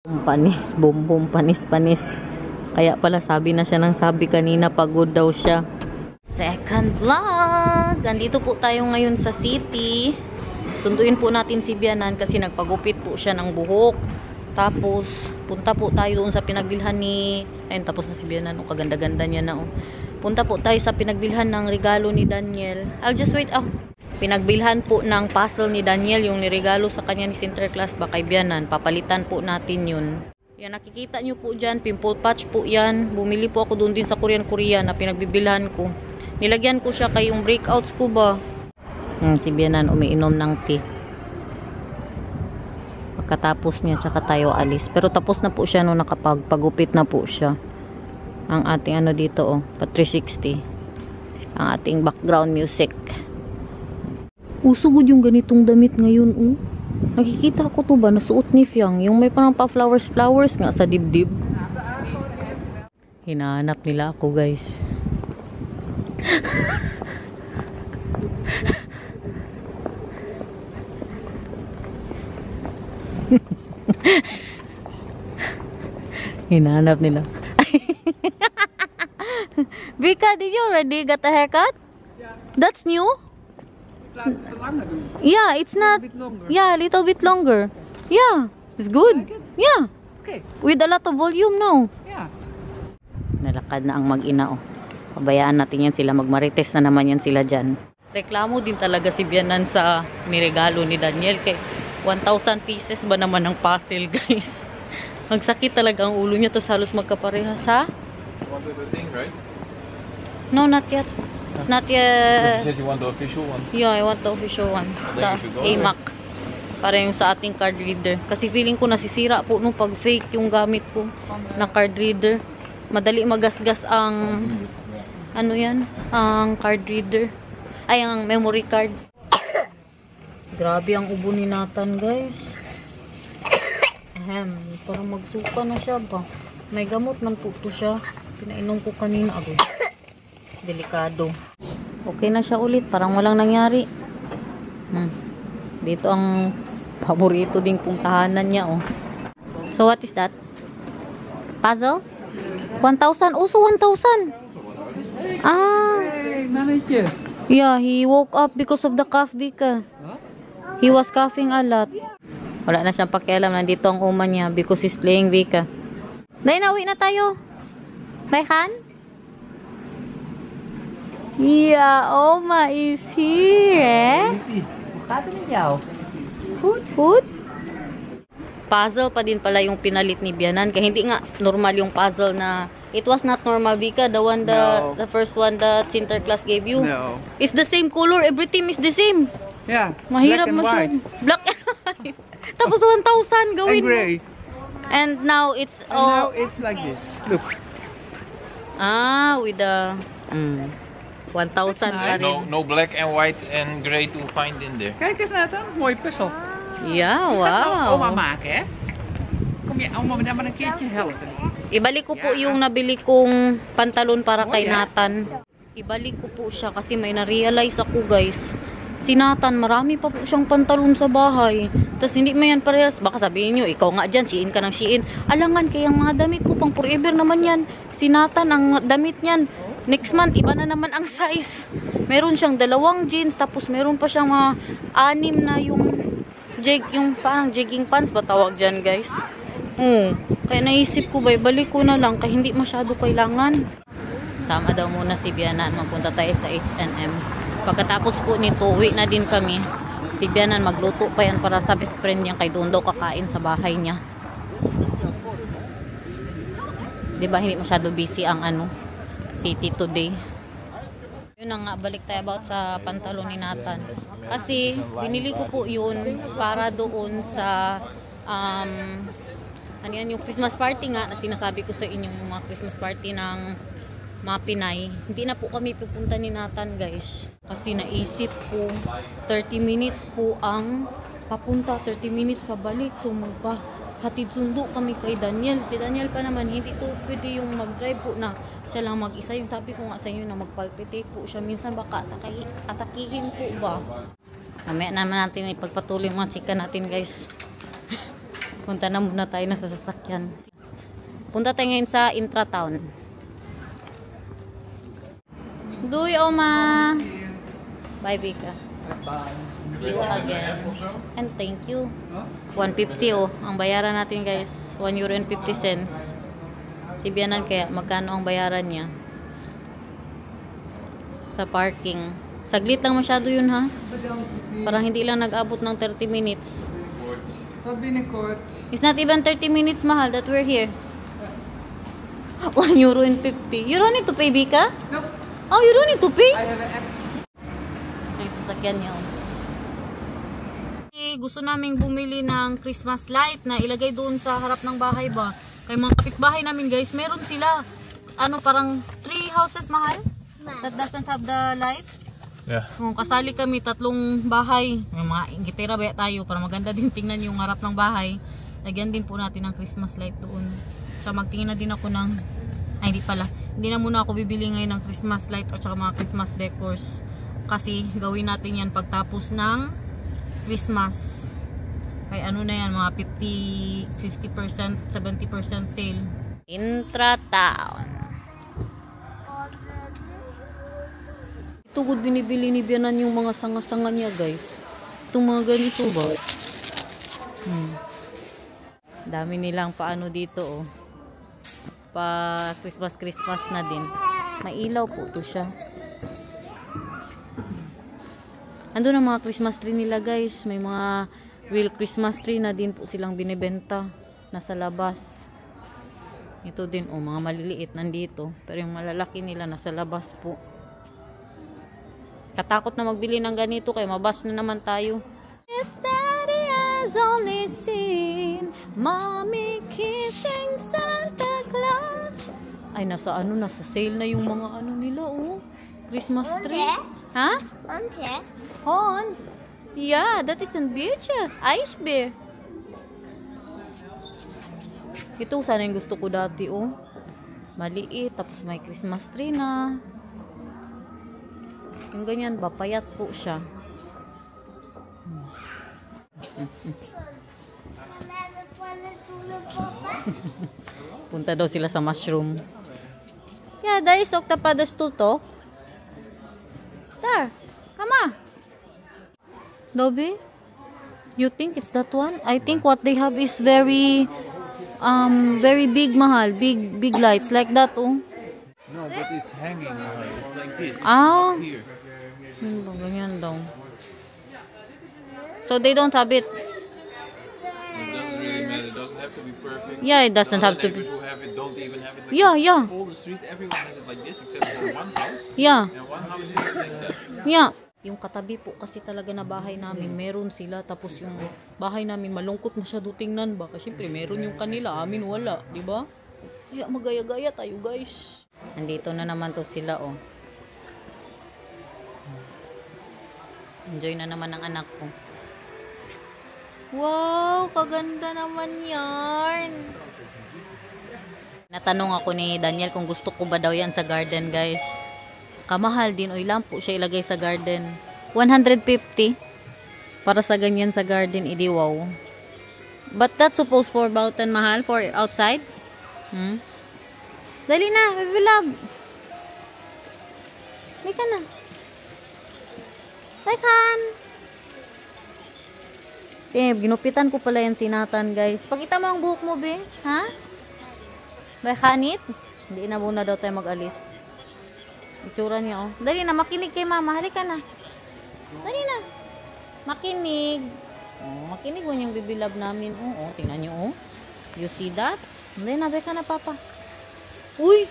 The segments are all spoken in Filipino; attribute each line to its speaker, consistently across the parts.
Speaker 1: Panis, boom, panis. Kaya pala sabi na siya ng sabi kanina, pagod daw siya. Second vlog! Andito po tayo ngayon sa city. Sunduin po natin si Bianan kasi nagpagupit po siya ng buhok. Tapos, punta po tayo doon sa pinagbilhan ni... Ayun, tapos na si Bianan. Oh, kaganda-ganda niya na. Oh. Punta po tayo sa pinagbilhan ng regalo ni Daniel. I'll just wait. Oh. Pinagbilhan po ng puzzle ni Daniel, yung niregalo sa kanya ni Sinterklaas ba kay Bianan. Papalitan po natin yun. Yan, nakikita nyo po dyan, pimple patch po yan. Bumili po ako doon din sa Korean na pinagbibilhan ko. Nilagyan ko siya kay yung breakouts ko ba. Si Bianan umiinom ng tea. Pagkatapos niya, tsaka tayo alis. Pero tapos na po siya nung nakapagpagupit na po siya. Ang ating ano dito, oh, pa 360. Ang ating background music. Usugod yung ganitong damit ngayon, oh. Nakikita ko to ba, nasuot ni Fiang. Yung may parang pa-flowers nga sa dibdib. Hinahanap nila ako, guys. Hinahanap nila. Vika, did you already get a haircut?
Speaker 2: Yeah.
Speaker 1: That's new? Yeah, it's not. Yeah, a little bit longer. Yeah, it's good. Yeah.
Speaker 2: Okay.
Speaker 1: With a lot of volume now.
Speaker 2: Yeah.
Speaker 1: Nalakad na ang mag-ina, oh. Pabayaan natin yan sila. Magmarites na naman yan sila dyan. Reklamo din talaga si Bianan sa niregalo ni Daniel. Kay 1,000 pieces ba naman ng puzzle, guys. Magsakit talaga ang ulo niya. Tapos halos magkaparehas, ha?
Speaker 3: Want the thing, right?
Speaker 1: No, not yet. It's not yet.
Speaker 3: You said you want the official one?
Speaker 1: Yeah, I want the official one. Sa AMAC. Para yung sa ating card reader. Kasi feeling ko nasisira po nung pag fake yung gamit ko na card reader. Madali magasgas ang ano yan? Ang card reader. Ay, ang memory card. Grabe ang ubo ni Nathan, guys. Parang magsuka na siya ba? May gamot man po to siya. Pinainom ko kanina. Agad. Delikado. Okay na siya ulit. Parang walang nangyari. Dito ang paborito ding puntahanan niya, oh. So, what is that? Puzzle? 1,000? Also 1,000. Ah.
Speaker 2: Hey, manager.
Speaker 1: Yeah, he woke up because of the cough, Vika. He was coughing a lot. Wala na siyang pakialam. Nandito ang uma niya because he's playing, Vika. Dahil nauwi na tayo. Bye, Han? Yeah, Oma is here, eh? Food? Puzzle pa din pala yung pinalit ni Bianan. Kaya hindi nga normal yung puzzle na... It was not normal, Vika. The one the first one that Sinterklaas gave you.
Speaker 2: No.
Speaker 1: It's the same color. Everything is the same.
Speaker 2: Yeah.
Speaker 1: Mahirap
Speaker 2: black and white.
Speaker 1: Black and white. Tapos 1,000 gawin
Speaker 2: And gray.
Speaker 1: mo. And now it's...
Speaker 2: And now it's like this. Look.
Speaker 1: Ah, with the... 1,000 pa rin.
Speaker 3: No black and white and gray to find in there.
Speaker 2: Kijk eens, Nathan. Mooie puzzel.
Speaker 1: Yeah,
Speaker 2: Die gaat nou oma
Speaker 1: wow.
Speaker 2: maken, hè? Kom je oma me dan maar een keertje helpen?
Speaker 1: Ibalik ko po yung nabili kong pantalon para kay
Speaker 2: Oh, yeah.
Speaker 1: Nathan. Ibalik ko po siya kasi may na-realize ako, guys. Si Nathan, marami pa po siyang pantalon sa bahay. Tapos hindi mo yan parehas. Baka sabihin nyo, ikaw nga dyan, Shein ka ng Shein. Alangan, kaya mga damit ko pang forever naman yan. Si Nathan, ang damit niyan. Next month, iba na naman ang size. Meron siyang 2 jeans, tapos meron pa siyang mga 6 na yung parang jogging pants ba tawag dyan, guys. Kaya naisip ko ba, balik ko na lang, kaya hindi masyado kailangan. Sama daw muna si Bianan, mapunta tayo sa H&M. Pagkatapos po nito, uwi na din kami. Si Bianan, magluto pa yan para sa best friend niya, kay doon daw kakain sa bahay niya. Diba, hindi masyado busy ang city today. Yun na nga, balik tayo about sa pantalon ni Nathan. Kasi, binili ko po yun para doon sa ano yan, yung Christmas party nga na sinasabi ko sa inyo, yung mga Christmas party ng mga Pinay. Hindi na po kami pupunta ni Nathan, guys. Kasi naisip po, 30 minutes po ang papunta, 30 minutes pabalik. So, magpahatid sundo kami kay Daniel. Si Daniel pa naman, hindi to pwede yung mag-drive po na siya lang mag-isa. Yung sabi ko nga sa inyo na mag-palpitate po siya. Minsan baka atakihin po ba. Mamaya naman natin ipagpatuloy mga chika natin, guys. Punta na muna tayo na sa sasakyan. Punta tayo ngayon sa Intratown. Duy, Oma! Bye, Vika. See you again. And thank you. 150 oh. Ang bayaran natin guys. €1.50. Si Bianan kaya magkano ang bayaran niya? Sa parking. Saglit lang masyado yun ha. Parang hindi lang nag-abot ng 30 minutes. It's not even 30 minutes mahal that we're here. €1.50. You don't need to pay, Bika?
Speaker 2: No.
Speaker 1: Oh, you don't need to pay?
Speaker 2: I have an app.
Speaker 1: Ay, sasakyan niya. Gusto naming bumili ng Christmas light na ilagay doon sa harap ng bahay ba. Kay mga kapitbahay namin guys, meron sila. Ano, parang 3 houses mahal? That doesn't have the lights?
Speaker 3: Yeah.
Speaker 1: Kasali kami, 3 bahay. May mga gitera ba tayo para maganda din tingnan yung harap ng bahay. Lagyan din po natin ng Christmas light doon. So magtingin na din ako ng, ay hindi pala. Hindi na muna ako bibili ngayon ng Christmas light at saka mga Christmas decors. Kasi gawin natin yan pagtapos ng Christmas. Kaya ano na yan, mga 50%, 70% sale. Intratown. Ito good binibili ni Bianan yung mga sanga-sanga niya guys. Itong mga ganito ba? Dami nilang paano dito oh. Pa Christmas na din. May ilaw po to siya. Ando na mga Christmas tree nila guys. May mga real Christmas tree na din po silang binibenta. Nasa labas. Ito din oh, mga maliliit nandito. Pero yung malalaki nila nasa labas po. Katakot na magbili ng ganito kaya mabas na naman tayo. If Daddy has only seen Mommy kissing Santa Claus. Ay, nasa sale na yung mga ano nila oh. Christmas tree. Ha? Hon. Yeah, that is an beach. Ice bear. Ito sana yung gusto ko dati oh. Maliit tapos may Christmas tree na. Yung ganyan ba, payat po siya. Punta daw sila sa mushroom. Yeah, there is octopus to. There, come on. Dobby, you think it's that one? I think what they have is very big mahal, big lights like that oh.
Speaker 3: No, but it's hanging. It's like this.
Speaker 1: Ah.
Speaker 3: Here.
Speaker 1: Ganyan daw. So they don't have it.
Speaker 3: It doesn't really matter. It doesn't have to be perfect.
Speaker 1: Yeah, it doesn't have to be.
Speaker 3: Who have it don't even have it like
Speaker 1: Yeah,
Speaker 3: this.
Speaker 1: yeah.
Speaker 3: All the street, everyone has it like this except for one house.
Speaker 1: Yeah.
Speaker 3: And one house is like that.
Speaker 1: Yeah. Yung katabi po kasi talaga na bahay namin, meron sila. Tapos yung bahay namin, malungkot masyado tingnan ba? Kasi syempre, meron yung kanila, amin wala. Diba? Kaya magaya-gaya tayo guys. Nandito na naman to sila oh. Enjoy na naman ang anak ko. Wow, kaganda naman yarn. Natanong ako ni Daniel kung gusto ko ba daw yan sa garden guys. Kamahal din. Oy, lampo siya ilagay sa garden. 150. Para sa ganyan sa garden, idi wow. But that's supposed for about 10 mahal for outside. Dali na, baby love. Lika na. Tekan. Ginupitan ko pala yan sinatan guys. Pakita mo ang buhok mo be. Ha? Kanit? Hindi na muna daw tayo mag-alis. Itsura niya oh. Dali na, makinig kay mama. Halika na. Dali na. Makinig. Oh, makinig mo yung baby love namin. Oh, tingnan nyo oh. You see that? Dali na, beka na papa. Uy!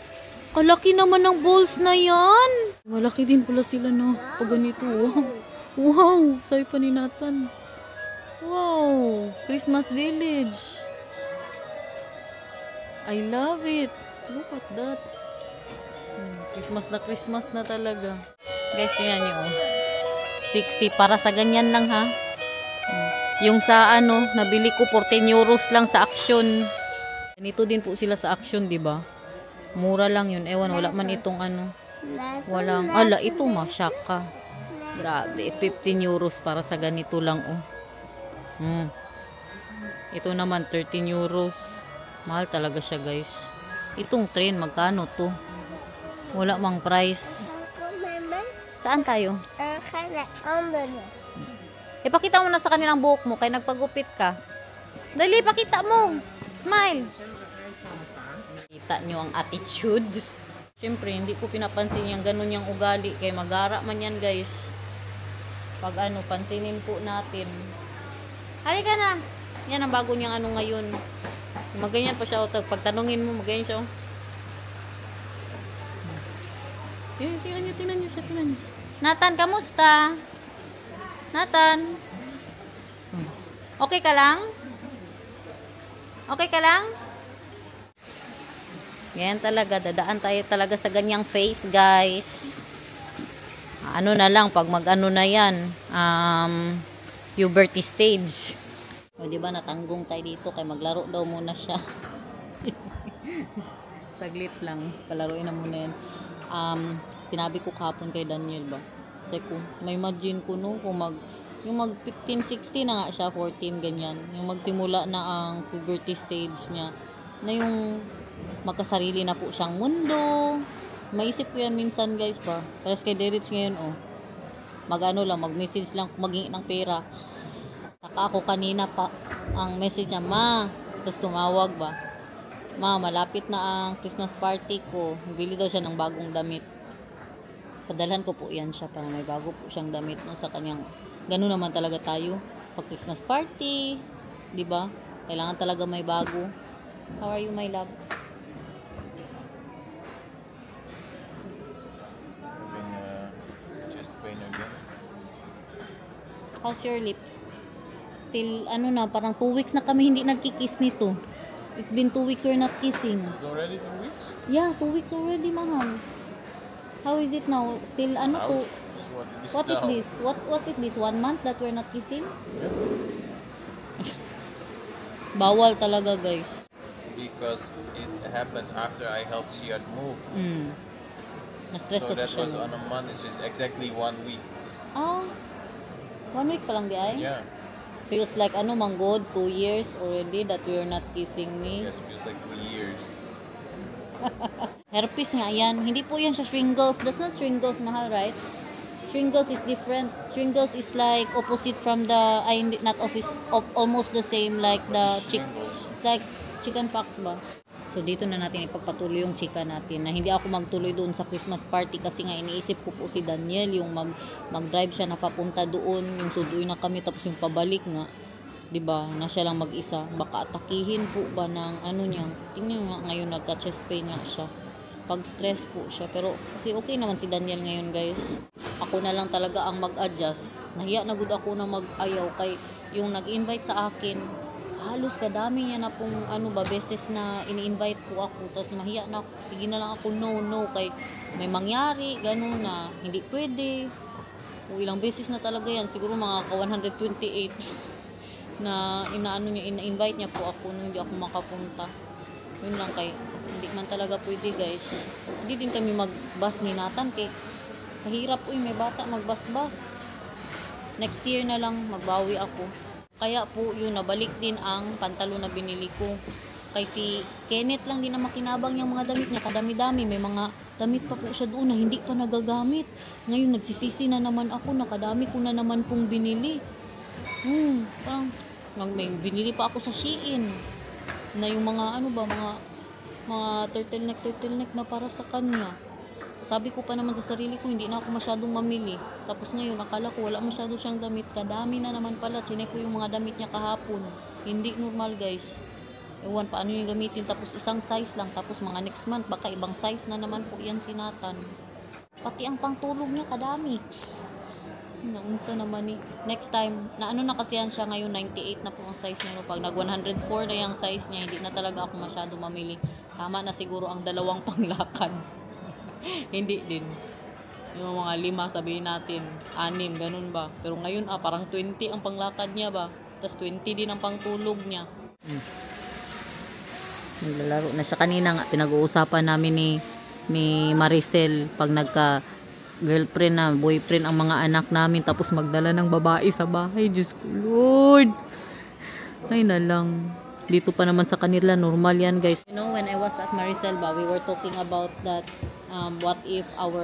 Speaker 1: Kalaki naman ng balls na yan. Malaki din pala sila no. Pag ganito. Wow. Wow. Sabi pa ni Nathan. Wow. Christmas village. I love it. Look at that. Christmas na talaga. Guys, tingnan nyo oh. 60 para sa ganyan lang ha. Yung sa ano, nabili ko 14 euros lang sa Action. Ganito din po sila sa Action, di ba? Mura lang yun. Ewan, wala man itong ano. Walang, ala, ito masyak ka. Grabe, 15 euros para sa ganito lang, oh. Ito naman 13 euros. Mahal talaga siya, guys. Itong train, magkano to? Wala mang price. Saan tayo? Ipakita mo na sa kanilang buhok mo kaya nagpagupit ka. Dali, pakita mo. Smile. Kita nyo ang attitude. Siyempre, hindi ko pinapansin yung ganun yung ugali. Kaya magara man yan, guys. Pag ano, pansinin po natin. Halika na. Yan ang bago niyang ano ngayon. Maganyan pa siya. Pag tanungin mo, maganyan siya. Tingnan niyo siya. Nathan, kamusta? Nathan? Okay ka lang? Okay ka lang? Yan talaga. Dadaan tayo talaga sa ganyang face, guys. Ano na lang, pag mag-ano na yan. Puberty stage. O, diba, natanggong tayo dito. Kaya maglaro daw muna siya. Saglit lang. Palaruin na muna yan. Sinabi ko kahapon kay Daniel ba? Sabi ko, may imagine ko no, kung yung mag 15, 16 na nga siya, 14, ganyan. Yung magsimula na ang puberty stage niya, na yung magkasarili na po siyang mundo. Maisip ko yan minsan, guys pa. Pero kay Derich ngayon, mag-ano lang, mag-message lang, maging ng pera. Saka ako kanina pa, ang message niya, ma, tapos tumawag ba? Ma, malapit na ang Christmas party ko. Bili daw siya ng bagong damit. Padalhan ko po yan siya para may bago po siyang damit no, sa kanyang. Ganun naman talaga tayo pag Christmas party, di ba? Kailangan talaga may bago. How are you, my love?
Speaker 3: Chest pain again.
Speaker 1: How's your lips? Still, ano na, parang 2 weeks na kami hindi nagkikiss nito. It's been 2 weeks we're not kissing.
Speaker 3: It's already 2 weeks?
Speaker 1: Yeah, 2 weeks already, mahal. How is it now? Still, ano to? What is this? What is this? 1 month that we're not kissing?
Speaker 3: Yeah.
Speaker 1: Bawal talaga, guys.
Speaker 3: Because it happened after I helped Siad move.
Speaker 1: Na-stress
Speaker 3: So
Speaker 1: kasi
Speaker 3: that
Speaker 1: siya.
Speaker 3: was on a month. It's just exactly 1 week.
Speaker 1: 1 week pa lang di ay?
Speaker 3: Yeah.
Speaker 1: Feels like ano man good, 2 years already that you're not kissing me.
Speaker 3: Yes, feels like 2 years.
Speaker 1: Herpes nga yan. Hindi po yan siya shingles. That's not shingles, mahal, right? Shingles is different. Shingles is like opposite from the, not office, almost the same like the like chicken pox ba? So dito na natin ipagpatuloy yung chika natin na hindi ako magtuloy doon sa Christmas party kasi nga iniisip ko po si Daniel yung mag-drive siya na papunta doon, yung sudoy na kami tapos yung pabalik nga. 'Di ba? Na siya lang mag-isa. Baka atakihin po ba ng ano niya. Tingnan nga ngayon nagka-chest pain nga siya. Pag stress po siya. Pero okay naman si Daniel ngayon, guys. Ako na lang talaga ang mag-adjust. Nahiya na gud ako na mag-ayaw kay yung nag-invite sa akin. Halos kadami niya na pong beses na ini-invite po ako. Tapos mahiya na ako. Sige na lang ako no kay may mangyari ganun na hindi pwede. O ilang beses na talaga yan. Siguro mga 128 na ina-invite niya po ako nung hindi ako makapunta. Yun lang kay hindi man talaga pwede, guys. Hindi din kami mag-bus ni Nathan kay kahirap may bata mag-bus-bus. Next year na lang magbawi ako. Kaya po yun, nabalik din ang pantalo na binili ko. Kay si Kenneth lang din na makinabang yung mga damit niya, kadami-dami. May mga damit pa po siya doon na hindi pa nagagamit. Ngayon nagsisisi na naman ako, nakadami ko na naman pong binili. Parang may binili pa ako sa Shein na yung mga mga turtleneck na para sa kanya. Sabi ko pa naman sa sarili ko hindi na ako masyadong mamili. Tapos ngayon akala ko wala masyado siyang damit, kadami na naman pala. Chinek ko yung mga damit niya kahapon. Hindi normal, guys. Ewan paano yung gamitin, tapos isang size lang, tapos mga next month baka ibang size na naman po yan si Nathan. Pati ang pangtulog niya kadami. Naunsa naman ni. Next time, na kasi yan siya ngayon, 98 na po ang size niya. Pag nag 104 na yung size niya, hindi na talaga ako masyado mamili. Tama na siguro ang 2 panglakad. Hindi din. Yung mga 5, sabihin natin, 6, ganun ba. Pero ngayon, parang 20 ang panglakad niya ba. Tapos 20 din ang pangtulog niya. Naglalaro na siya kanina nga. Pinag-uusapan namin ni Maricel pag girlfriend na boyfriend ang mga anak namin tapos magdala ng babae sa bahay. Diyos ko, Lord. Ay na lang. Dito pa naman sa kanila, normal yan guys. You know, when I was at Mariselba, we were talking about that what if our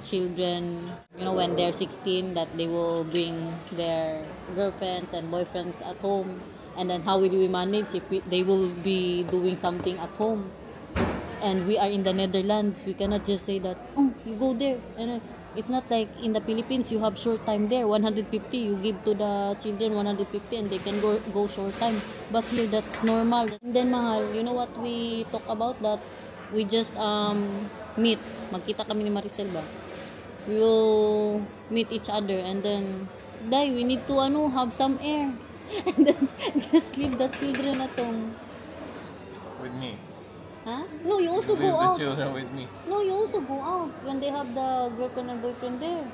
Speaker 1: children, you know, when they're 16, that they will bring their girlfriends and boyfriends at home. And then how will we manage if they will be doing something at home? And we are in the Netherlands. We cannot just say that, oh, you go there. And it's not like in the Philippines, you have short time there. 150, you give to the children 150 and they can go short time. But here, that's normal. And then, mahal, you know what we talk about? That we just meet. Magkita kami ni Maricel ba? We will meet each other and then, Day, we need to have some air. And then, just leave the children at home.
Speaker 3: With me.
Speaker 1: Huh? No, you also
Speaker 3: Leave
Speaker 1: go
Speaker 3: the
Speaker 1: out.
Speaker 3: children with me.
Speaker 1: No, you also go out when they have the girlfriend and boyfriend there.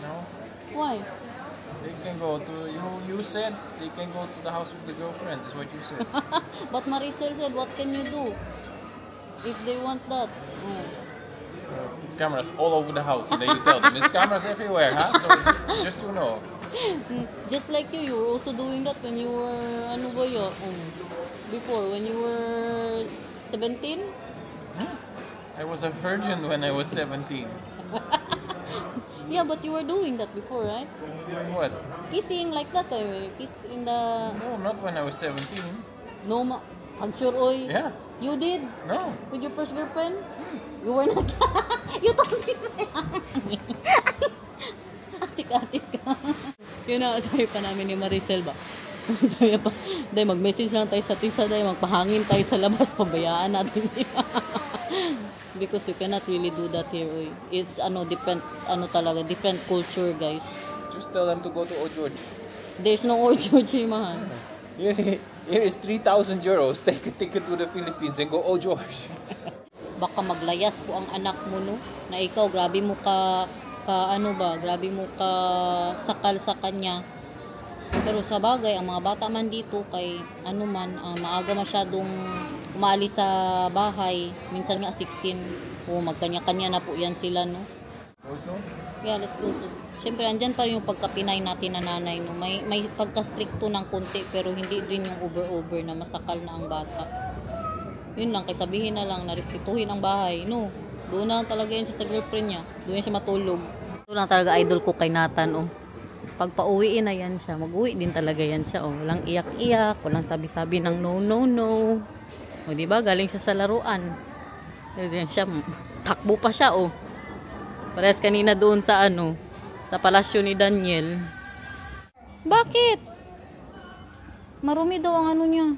Speaker 3: No.
Speaker 1: Why?
Speaker 3: They can go to, you said they can go to the house with the girlfriend. That's what you said.
Speaker 1: But Maricel said, what can you do if they want that?
Speaker 3: Cameras all over the house. And then you tell them, there's cameras everywhere, huh? So just to know.
Speaker 1: Just like you were also doing that when you were, before, when you were 17?
Speaker 3: I was a virgin when I was 17.
Speaker 1: Yeah, but you were doing that before, right?
Speaker 3: Doing what?
Speaker 1: Kissing like that, kiss in the...
Speaker 3: No, not when I was 17.
Speaker 1: No, I'm sure, oy.
Speaker 3: Yeah.
Speaker 1: You did?
Speaker 3: No.
Speaker 1: With your first girlfriend? You were not... You told me. Atik-atik ka. Yun na, sabi pa namin ni Maricel ba? Sabi pa, Day, mag-message lang tayo sa tisa, Day, magpahangin tayo sa labas, pabayaan natin sila. Because you cannot really do that here, oy. It's, different culture, guys.
Speaker 3: Just tell them to go to Ogeorge.
Speaker 1: There's no Ogeorge, mahal.
Speaker 3: Here is 3,000 euros. Take a ticket to the Philippines and go Ogeorge.
Speaker 1: Baka maglayas po ang anak mo, no? Na ikaw, grabe mo grabe mo ka sakal sa kanya. Pero sa bagay, ang mga bata man dito kay maaga masyadong umaalis sa bahay. Minsan nga 16. Magkanya-kanya na po yan sila, no?
Speaker 3: Also?
Speaker 1: Yeah, let's go. Siyempre, andyan pa rin yung pagkapinay natin na nanay, no? May pagka-stricto ng konti, pero hindi rin yung over-over na masakal na ang bata. Yun lang, kay sabihin na lang na respetuhin ang bahay, no? Doon na talaga yan siya sa girlfriend niya. Doon siya matulog. Doon lang talaga idol ko kay Nathan, oh. Pag pauwiin na yan siya, mag-uwi din talaga yan siya, oh. Walang iyak-iyak, walang sabi-sabi ng no. O, diba? Galing siya sa laruan. Diyan siya, takbo pa siya, oh. Parehas kanina doon sa sa palasyo ni Daniel. Bakit? Marumi daw ang niya.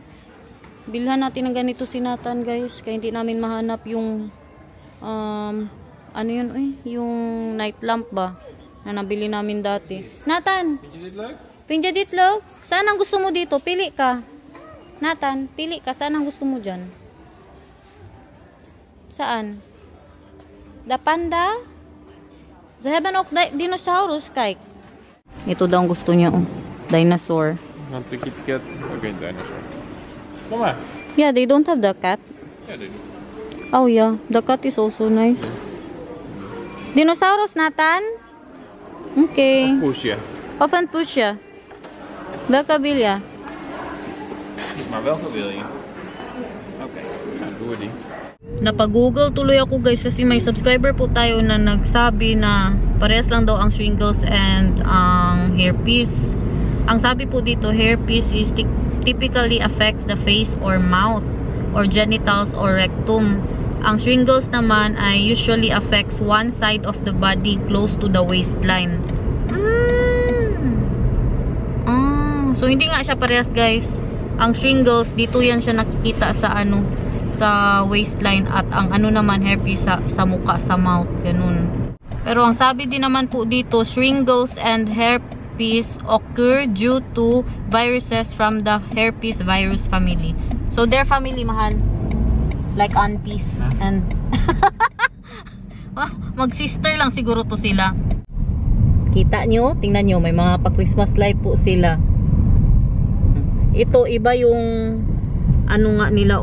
Speaker 1: Bilhan natin ng ganito si Nathan, guys. Kaya hindi namin mahanap yung yung night lamp ba na nabili namin dati. Nathan, pinjaditlog? Saan ang gusto mo dito? Pili ka. Nathan, pili ka. Saan ang gusto mo dyan? Saan? The panda? Zahaban ok dinosaurus, kay. Ito daw ang gusto niya, oh. Dinosaur.
Speaker 3: Want the Kit Kat? Okay, dinosaur. Come on.
Speaker 1: Yeah, they don't have the cat.
Speaker 3: Yeah, they do.
Speaker 1: Oh yeah, the cat is also nice. Dinosaurus, Nathan? Okay.
Speaker 3: Poesje.
Speaker 1: Of een poesje. Welke wil je?
Speaker 3: Maar welke wil je? Oké, nou, doe die.
Speaker 1: Napag-google tuloy ako, guys, kasi may subscriber po tayo na nagsabi na parehas lang daw ang shingles and ang hairpiece. Ang sabi po dito, hairpiece is typically affects the face or mouth or genitals or rectum. Ang shingles naman ay usually affects one side of the body close to the waistline. So hindi nga siya parehas, guys. Ang shingles, dito yan siya nakikita sa sa waistline, at ang naman hairpiece sa mukha, sa mouth, ganun. Pero ang sabi din naman po dito, shingles and hairpiece occur due to viruses from the herpes virus family. So their family, mahal, like aunties and mag-sister lang siguro to sila. Kita nyo? Tingnan nyo, may mga pa-Christmas light po sila. Ito, iba yung nga nila,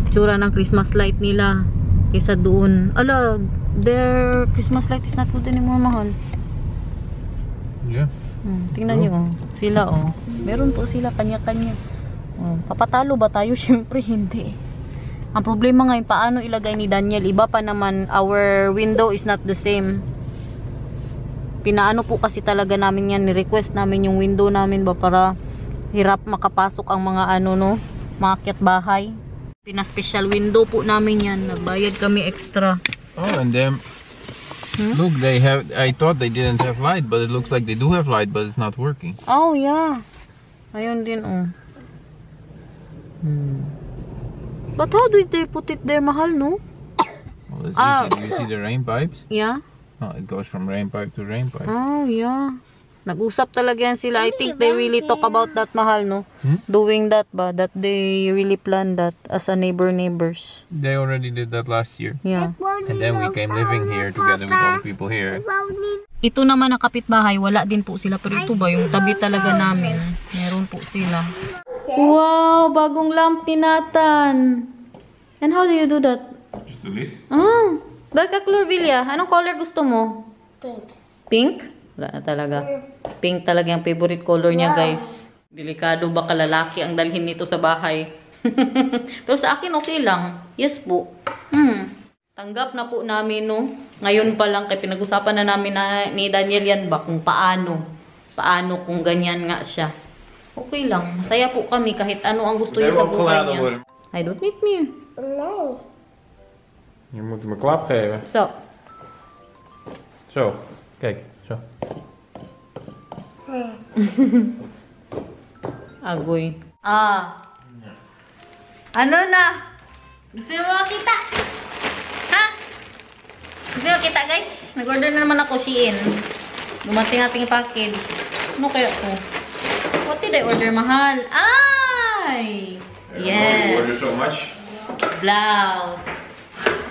Speaker 1: tsura ng Christmas light nila kaysa doon. Ala, their Christmas light is not good anymore, mahal.
Speaker 3: Yeah.
Speaker 1: Tingnan nyo, sila, oh. Meron po sila kanya-kanya. Oh, papatalo ba tayo? Syempre hindi. Ang problema ngayon, paano ilagay ni Daniel? Iba pa naman, our window is not the same. Pinaano po kasi talaga namin yan, ni-request namin yung window namin ba para hirap makapasok ang mga ano, no, maakyat bahay. Pina-special window po namin yan. Nagbayad kami extra.
Speaker 3: Oh, and then look, they have. I thought they didn't have light, but it looks like they do have light, but it's not working.
Speaker 1: Oh, yeah. Ayun din, oh. But how did they put it there, mahal, no?
Speaker 3: Well, it's easy. Do you see the rain pipes?
Speaker 1: Yeah.
Speaker 3: Oh, it goes from rain pipe to rain pipe.
Speaker 1: Oh, yeah. Nag-usap talaga yan sila. I think they really talk about that, mahal, no? Doing that ba? That they really plan that as a neighbors.
Speaker 3: They already did that last year.
Speaker 1: Yeah.
Speaker 3: And then we came living here together with all the people here.
Speaker 1: Ito naman na kapitbahay, wala din po sila. Pero ito ba, yung tabi talaga namin, meron po sila. Wow, bagong lamp ni Nathan. And how do you do that?
Speaker 3: Just do this.
Speaker 1: Ah, Becca Clorbilla, anong color gusto mo?
Speaker 4: Pink.
Speaker 1: Pink? Wala na talaga. Pink talaga yung favorite color niya, guys. Delikado baka lalaki ang dalhin nito sa bahay. Pero sa akin okay lang. Yes po. Tanggap na po namin, no? Ngayon pa lang, kaya pinag-usapan na namin ni Daniel yan ba kung paano. Paano kung ganyan nga siya. Okay lang. Masaya po kami kahit ano ang gusto niya sa buhay niya. I don't need me.
Speaker 4: Nee.
Speaker 3: Je moet hem een klap geven.
Speaker 1: So.
Speaker 3: Zo. Kijk, zo.
Speaker 1: Agoy. Ano na? Gusto mo makita? Ha? Gusto mo makita, guys? Nag-order na naman ako Shein. Dumating ating package. Ano kaya ko? What did I order, mahal? Ay! Yes.
Speaker 3: Order so much.
Speaker 1: Blouse.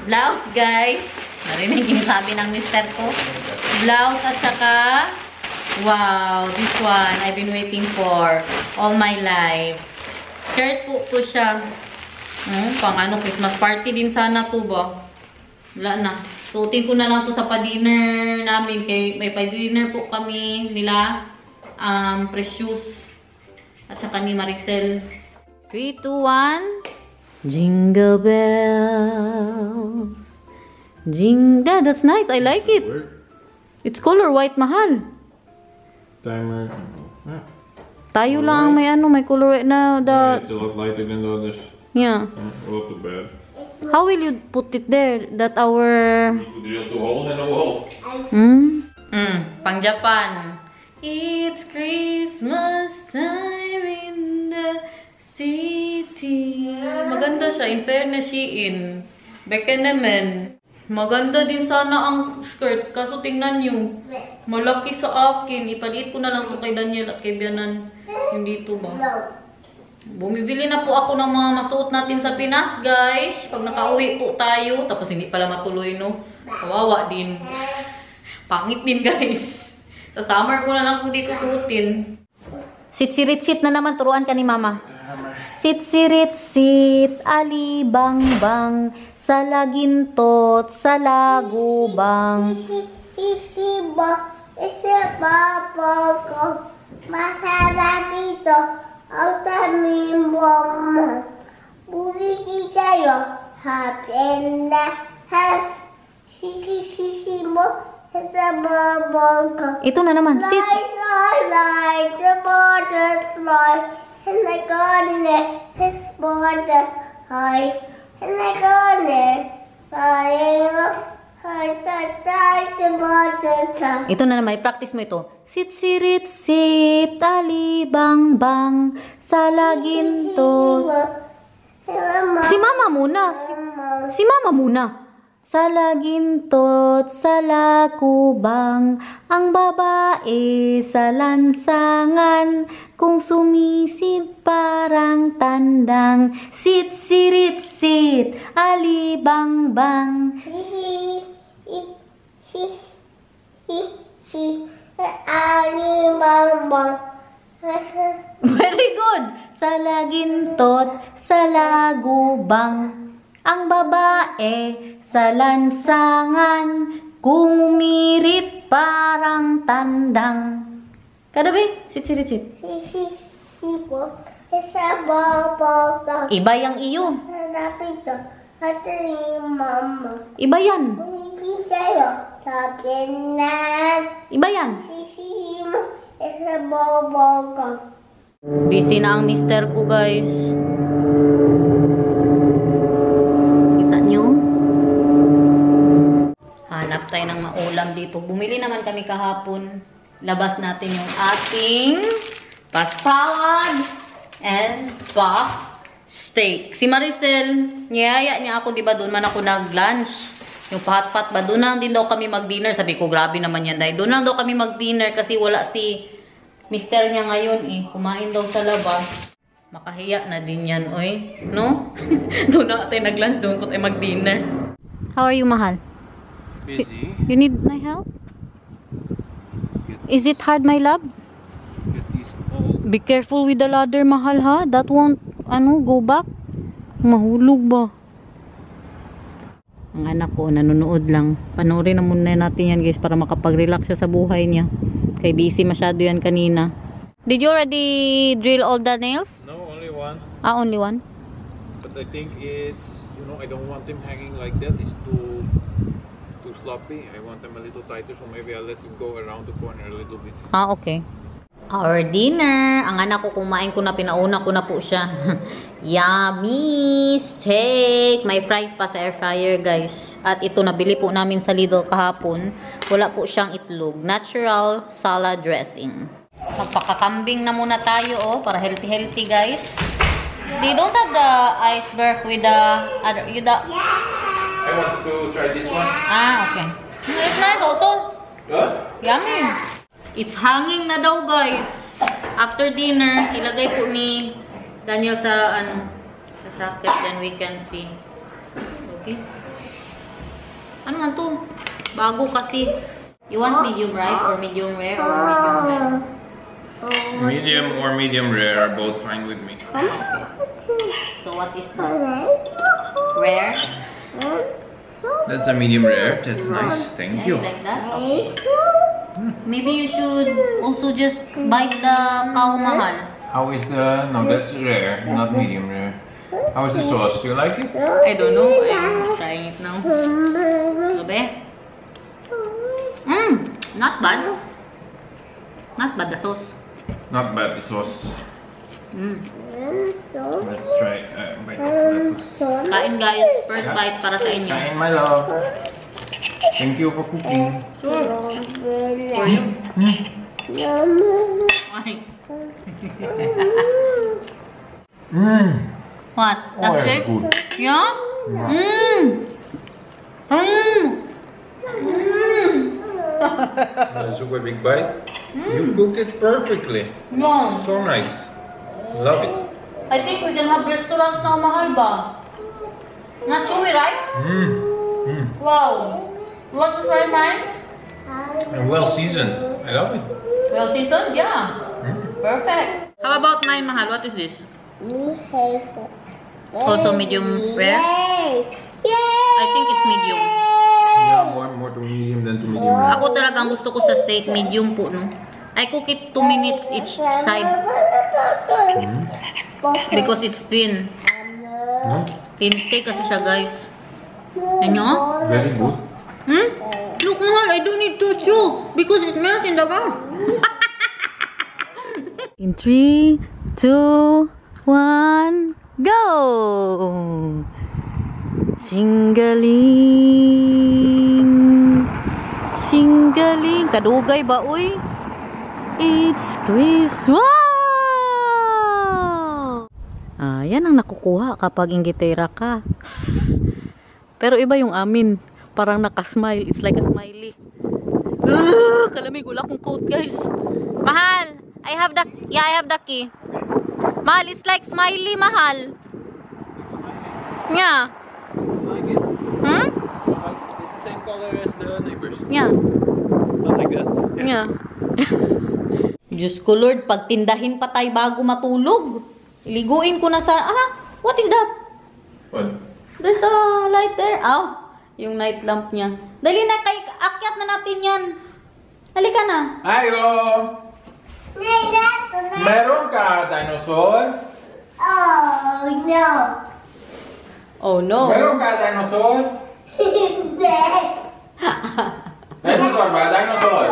Speaker 1: Blouse, guys. Narinig yung sabi ng mister ko. Blouse at saka, wow, this one I've been waiting for all my life. Skirt po to siya. Pang ano, Christmas party din sana to ba? Wala na. Suotin ko na lang to sa pa-dinner namin. Kay may pa-dinner po kami nila. Precious. At saka ni Maricel. 3, 2, 1. Jingle bells. That's nice. I like it. It's color white, mahal.
Speaker 3: Timer.
Speaker 1: Tayo lang may ano, may color white na.
Speaker 3: It's a lot lighter than the others.
Speaker 1: Yeah.
Speaker 3: Not too bad.
Speaker 1: How will you put it there? That our...
Speaker 3: You drill 2 holes in the wall.
Speaker 1: Pang Japan. It's Christmas time in the city. Maganda siya. In fairness, Shein. Beka naman. Maganda din sana ang skirt. Kaso tingnan nyo. Malaki sa akin. Ipaliit ko na lang to kay Daniel at kay Bianan. Hindi to ba? Bumibili na po ako ng mga masuot natin sa Pinas, guys. Pag nakauwi po tayo. Tapos hindi pala matuloy, no? Kawawa din. Pangit din, guys. Sa summer ko na lang po dito suotin. Sit-sirit-sit na naman. Turuan ka ni Mama. Sit-sirit-sit, alibang-bang, sa lagintot, sa lagubang.
Speaker 4: Isiba ko, masarap ito, ang tamin mo. Buli kayo, happy na, sisi mo, sa babang ko.
Speaker 1: Ito na naman. Sit.
Speaker 4: Light, the butterfly, and the gardener, his border high, and the gardener,
Speaker 1: ito na naman, practice mo ito. Sit, sirit, sit, alibang-bang, sa laginto. Si Mama muna. Si Mama muna. Sa lagintot, sa lakubang, ang babae sa lansangan, kung sumisid parang tandang. Sit, sirit, sit, alibang-bang.
Speaker 4: Alibang-bang.
Speaker 1: Very good. Sa lagintot, sa lagubang, ang babae sa lansangan, kumirit parang tandang. Kada ba? Sit.
Speaker 4: It's a ball.
Speaker 1: Iba yung iyo.
Speaker 4: It's a mama.
Speaker 1: Iba yan. Iba yan.
Speaker 4: It's a ball.
Speaker 1: Busy na ang mister ko, guys. Kita nyo? Hanap tayo ng maulam dito. Bumili naman kami kahapon. Labas natin yung ating pa-salad and pa-steak. Si Maricel, niyaya niya ako, diba doon man ako nag-lunch. Yung pahat-pat ba, doon lang din daw kami mag-dinner. Sabi ko, grabe naman yan dahil. Doon lang daw kami mag-dinner kasi wala si mister niya ngayon eh. Kumain daw sa labas. Makahiya na din yan, oy. No? Doon na tayo nag-lunch, doon ko tayo mag-dinner. How are you, mahal?
Speaker 3: Busy.
Speaker 1: You need my help? Is it hard, my love?
Speaker 3: Get these all.
Speaker 1: Be careful with the ladder, mahal, ha? That won't, go back. Mahulog ba? Ang anak ko, nanonood lang. Panoorin na muna natin yan, guys, para makapag-relax siya sa buhay niya. Kay busy masyado yan kanina. Did you already drill all the nails?
Speaker 3: No, only one.
Speaker 1: Only one?
Speaker 3: But I think it's, I don't want him hanging like that. It's too sloppy. I want them a little tighter, so maybe I'll let him go around the corner a little bit.
Speaker 1: Okay. Our dinner. Ang anak ko, kumain ko na, pinauna ko na po siya. Yummy steak. May fries pa sa air fryer, guys. At ito, nabili po namin sa Lidl kahapon. Wala po siyang itlog. Natural salad dressing. Magpakakambing na muna tayo, para healthy-healthy, guys. They don't have the iceberg with the other,
Speaker 3: I want to try this one.
Speaker 1: okay. It's nice also.
Speaker 3: What?
Speaker 1: Yummy. It's hanging na daw, guys. After dinner, ilagay po ni Daniel sa sa socket, then we can see. Okay. Ano man to? Bago kasi. You want medium right or medium rare or medium rare?
Speaker 3: Medium or medium rare are both fine with me.
Speaker 1: So what is that? Rare?
Speaker 3: That's a medium rare. That's nice. Thank you.
Speaker 1: Like that? Okay. Maybe you should also just bite the cow, mahal.
Speaker 3: How is the... No, that's rare, not medium rare. How is the sauce? Do you like it?
Speaker 1: I don't know. I'm trying it now. Sabi? Not bad. Not bad, the sauce.
Speaker 3: Not bad, the sauce. Let's try bite of lettuce.
Speaker 1: Kain, guys. First bite para sa inyo.
Speaker 3: Kain, my love. Thank you for cooking.
Speaker 1: Sure. For you. Why? What? That's
Speaker 3: Oh,
Speaker 1: it?
Speaker 3: good.
Speaker 1: Yeah?
Speaker 3: A super big bite. You cooked it perfectly.
Speaker 1: Yeah.
Speaker 3: So nice. Love it.
Speaker 1: I think we can have restaurant now, mahal ba? Not chewy, right? Wow. You want to try mine?
Speaker 3: And well seasoned. I love it.
Speaker 1: Well seasoned? Yeah. Perfect. How about mine, mahal? What is this? Also medium rare? I think it's medium.
Speaker 3: Yeah, more to medium than to medium rare.
Speaker 1: Ako talagang gusto ko sa steak, medium po, no? I cook it 2 minutes each side. Because it's thin.
Speaker 3: No?
Speaker 1: Thin steak kasi siya, guys. Ano?
Speaker 3: Very good.
Speaker 1: Look, mahal, I don't need to chew because it melts in the mouth. In 3, 2, 1, go! Singaling, singaling. Kadugay ba, uy? It's Christmas! Wow! Yan ang nakukuha kapag inggitera ka. Pero iba yung amin. Parang nakasmile. It's like a smiley. Kalamig. Wala akong coat, guys. Mahal! I have the key. Mahal, it's like smiley, mahal. Yeah.
Speaker 3: Like it? It's the same color as the neighbors.
Speaker 1: Yeah.
Speaker 3: Not like that.
Speaker 1: Yeah. Diyos ko, Lord, pagtindahin pa tayo bago matulog. Iliguin ko na sa... what is that?
Speaker 3: What?
Speaker 1: There's a light there. Yung night lamp niya. Dali na, akyat na natin yan. Halika na.
Speaker 3: Ayo! Meron ka, dinosaur?
Speaker 4: Oh, no.
Speaker 1: Oh no.
Speaker 3: Meron ka, dinosaur? Dinosaur ba? Dinosaur?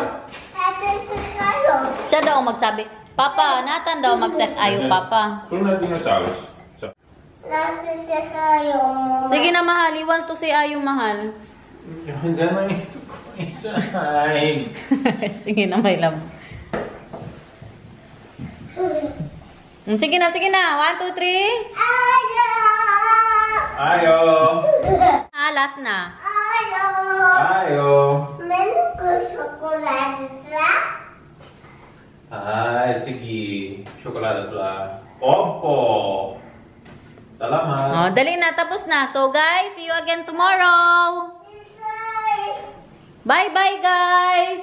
Speaker 1: Siya daw ang magsabi. Papa, Nathan daw mag-set ayaw, Papa.
Speaker 3: Sunod dinosaurus.
Speaker 1: Sige na, mahal. He wants to say ayaw, mahal.
Speaker 3: Hindi naman ito isahin.
Speaker 1: Sige na, my love. Sige na, sige na. 1, 2, 3.
Speaker 3: Ayo.
Speaker 1: Last na.
Speaker 3: Ayo.
Speaker 4: Meron ko chocolate trap.
Speaker 3: Ay, sige. Chocolate pula. Opo. Salamat.
Speaker 1: Oh, dali na. Tapos na. So, guys, see you again tomorrow. Bye-bye, guys.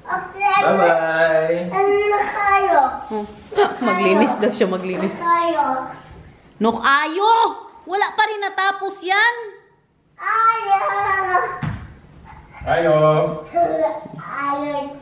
Speaker 4: Okay.
Speaker 3: Bye-bye.
Speaker 4: Ano kayo?
Speaker 1: Maglinis daw siya, maglinis.
Speaker 4: Kayo.
Speaker 1: Nok, ayo! Wala pa rin natapos yan.
Speaker 4: Ayaw.
Speaker 3: Ayo.
Speaker 4: Ayaw.